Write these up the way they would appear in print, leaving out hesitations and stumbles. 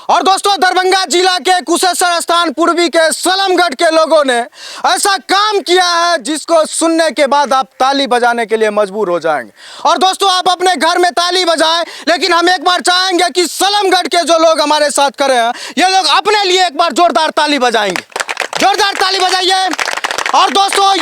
और दोस्तों, दरभंगा जिला के कुशेश्वर स्थान पूर्वी के सलमगढ़ के लोगों ने ऐसा काम किया है जिसको सुनने के बाद आप ताली बजाने के लिए मजबूर हो जाएंगे। और दोस्तों, आप अपने घर में ताली बजाएं, लेकिन हम एक बार चाहेंगे कि सलमगढ़ के जो लोग हमारे साथ खड़े हैं, ये लोग अपने लिए एक बार जोरदार ताली बजाएंगे। जोरदार ताली बजाइए। और दोस्तों,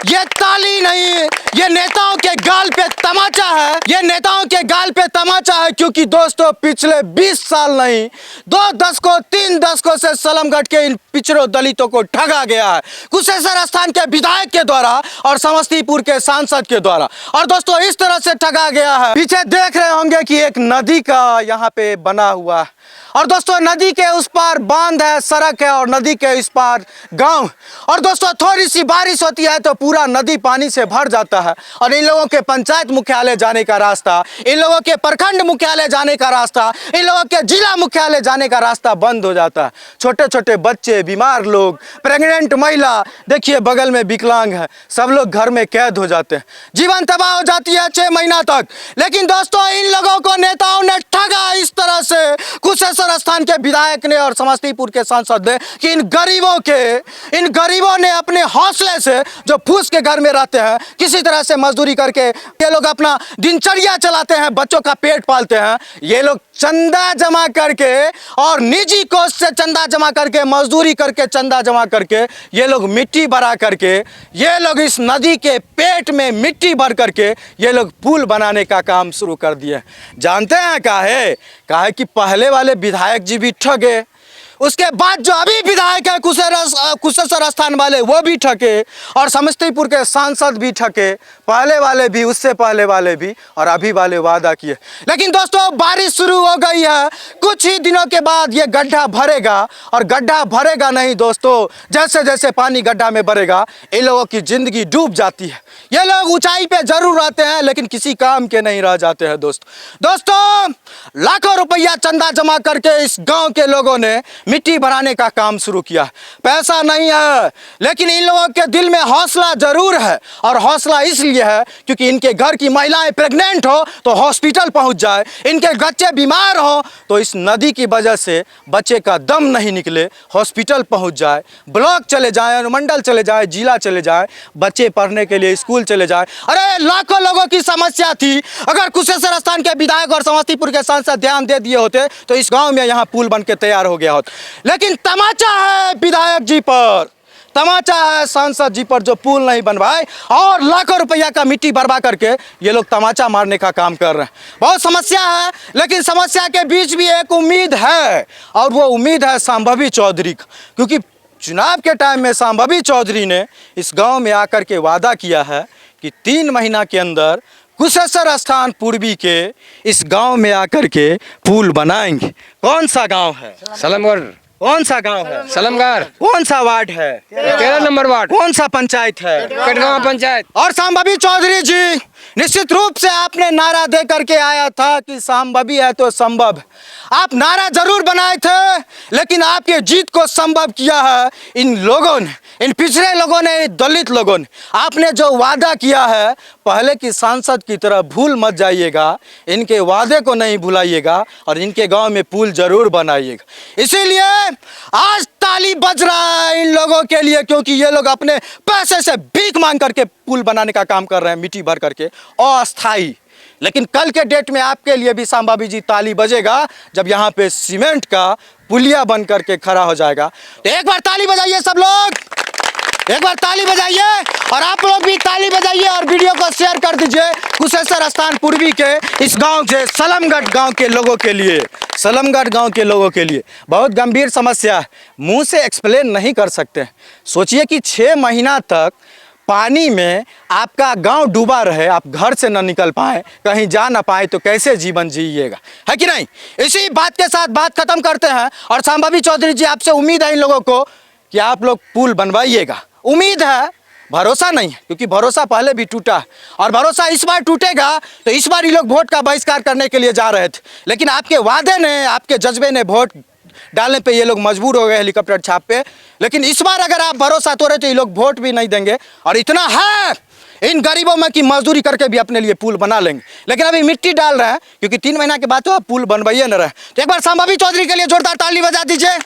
ये ताली नहीं, ये नेताओं के गाल पे तमाचा है। ये नेताओं के गाल पे तमाचा है, क्योंकि दोस्तों पिछले 20 साल नहीं, 2 दशकों 3 दशकों से सलमगढ़ के इन पिछड़ों दलितों को ठगा गया है, कुशेश्वर स्थान के विधायक के द्वारा और समस्तीपुर के सांसद के द्वारा। और दोस्तों, इस तरह से ठगा गया है। पीछे देख रहे होंगे कि एक नदी का यहाँ पे बना हुआ है, और दोस्तों नदी के उस पार बांध है, सड़क है, और नदी के इस पार गांव। और दोस्तों, थोड़ी सी बारिश होती है तो पूरा नदी पानी से भर जाता है, और इन लोगों के पंचायत मुख्यालय जाने का रास्ता, इन लोगों के प्रखंड मुख्यालय जाने का रास्ता, इन लोगों के जिला मुख्यालय जाने का रास्ता बंद हो जाता है। छोटे छोटे बच्चे, बीमार लोग, प्रेग्नेंट महिला, देखिए बगल में विकलांग है, सब लोग घर में कैद हो जाते हैं। जीवन तबाह हो जाती है 6 महीना तक। लेकिन दोस्तों, इन लोगों को नेताओं ने ठगा इस तरह से, कुशेश्वर स्थान के विधायक ने और समस्तीपुर के सांसद ने, कि इन गरीबों ने अपने हौसले से, जो फूस के घर में रहते हैं, किसी तरह से मजदूरी करके ये लोग अपना दिनचर्या चलाते हैं, बच्चों का पेट पालते हैं। ये लोग चंदा जमा करके और निजी कोष से चंदा जमा करके, मजदूरी करके चंदा जमा करके, ये लोग मिट्टी भरा करके, ये लोग इस नदी के पेट में मिट्टी भर करके ये लोग पुल बनाने का काम शुरू कर दिए। जानते हैं काहे कि पहले वाले विधायक जी भी ठगे, उसके बाद जो अभी विधायक है कुशेश्वर स्थान वाले, वो भी ठगे, और समस्तीपुर के सांसद भी ठगे। पहले वाले भी, उससे पहले वाले भी, और अभी वाले वादा किए। लेकिन दोस्तों, बारिश शुरू हो गई है, कुछ ही दिनों के बाद ये गड्ढा भरेगा। और गड्ढा भरेगा नहीं दोस्तों, जैसे जैसे पानी गड्ढा में भरेगा, इन लोगों की जिंदगी डूब जाती है। ये लोग ऊंचाई पे जरूर रहते हैं, लेकिन किसी काम के नहीं रह जाते हैं। दोस्तों, लाखों रुपया चंदा जमा करके इस गांव के लोगों ने मिट्टी भराने का काम शुरू किया। पैसा नहीं है, लेकिन इन लोगों के दिल में हौसला जरूर है। और हौसला इसलिए है क्योंकि इनके घर की महिलाएं प्रेग्नेंट हो तो हॉस्पिटल पहुंच जाए, इनके बच्चे बीमार हो तो इस नदी की वजह से बच्चे का दम नहीं निकले, हॉस्पिटल पहुंच जाए, ब्लॉक चले जाए, अनुमंडल चले जाए, जिला चले जाए, बच्चे पढ़ने के लिए स्कूल चले जाए। अरे लाखों लोगों की समस्या थी। अगर कुशेश्वर स्थान के विधायक और समस्तीपुर के सांसद ध्यान दे दिए होते तो इस गांव में यहाँ पुल बन के तैयार हो गया होता। लेकिन तमाचा है विधायक जी पर, तमाचा है सांसद जी पर, जो पुल नहीं बनवाए, और लाखों रुपया का मिट्टी बर्बा करके ये लोग तमाचा मारने का काम कर रहे हैं। बहुत समस्या है, लेकिन समस्या के बीच भी एक उम्मीद है, और वो उम्मीद है संभवी चौधरी का। क्योंकि चुनाव के टाइम में संभवी चौधरी ने इस गांव में आकर के वादा किया है कि 3 महीना के अंदर कुशेश्वर स्थान पूर्वी के इस गांव में आकर के पुल बनाएंगे। कौन सा गांव है? सलमगढ़। कौन सा गांव है? सलमगढ़। कौन सा वार्ड है? 13 नंबर वार्ड। कौन सा पंचायत है? कटगांव पंचायत। और संभवी चौधरी जी, निश्चित रूप से आपने नारा दे करके आया था कि संभवी है तो संभव। आप नारा जरूर बनाए थे, लेकिन आपके जीत को संभव किया है इन लोगों ने, इन पिछड़े लोगों ने, दलित लोगों ने। आपने जो वादा किया है, पहले की सांसद की तरह भूल मत जाइएगा, इनके वादे को नहीं भुलाइएगा, और इनके गांव में पुल जरूर बनाइएगा। इसीलिए आज ताली बज रहा है इन लोगों के लिए, क्योंकि ये लोग अपने पैसे से भीख मांग करके पुल बनाने का काम कर रहे हैं, मिट्टी भर करके, अस्थाई। लेकिन कल के डेट में आपके लिए भी संभवी जी ताली बजेगा, जब यहाँ पे सीमेंट का पुलिया बन करके खड़ा हो जाएगा। तो एक बार ताली बजाइए सब लोग, एक बार ताली बजाइए, और आप लोग भी ताली बजाइए और वीडियो को शेयर कर दीजिए कुशेश्वर स्थान पूर्वी के इस गांव से, सलमगढ़ गांव के लोगों के लिए, सलमगढ़ गांव के लोगों के लिए। बहुत गंभीर समस्या है, मुंह से एक्सप्लेन नहीं कर सकते। सोचिए कि 6 महीना तक पानी में आपका गांव डूबा रहे, आप घर से न निकल पाए, कहीं जा ना पाए, तो कैसे जीवन जिएगा, है कि नहीं? इसी बात के साथ बात खत्म करते हैं। और संभवी चौधरी जी, आपसे उम्मीद है इन लोगों को कि आप लोग पुल बनवाइएगा। उम्मीद है, भरोसा नहीं है, क्योंकि भरोसा पहले भी टूटा है, और भरोसा इस बार टूटेगा। तो इस बार ये लोग वोट का बहिष्कार करने के लिए जा रहे थे, लेकिन आपके वादे ने, आपके जज्बे ने वोट डालने पे ये लोग मजबूर हो गए हेलीकॉप्टर छाप पे। लेकिन इस बार अगर आप भरोसा तोड़े तो ये लोग वोट भी नहीं देंगे। और इतना है इन गरीबों में की मजदूरी करके भी अपने लिए पुल बना लेंगे, लेकिन अभी मिट्टी डाल रहे हैं क्योंकि 3 महीना के बाद तो आप पुल बनवाइए न रहे। तो एक बार संभावी चौधरी के लिए जोरदार ताली बजा दीजिए।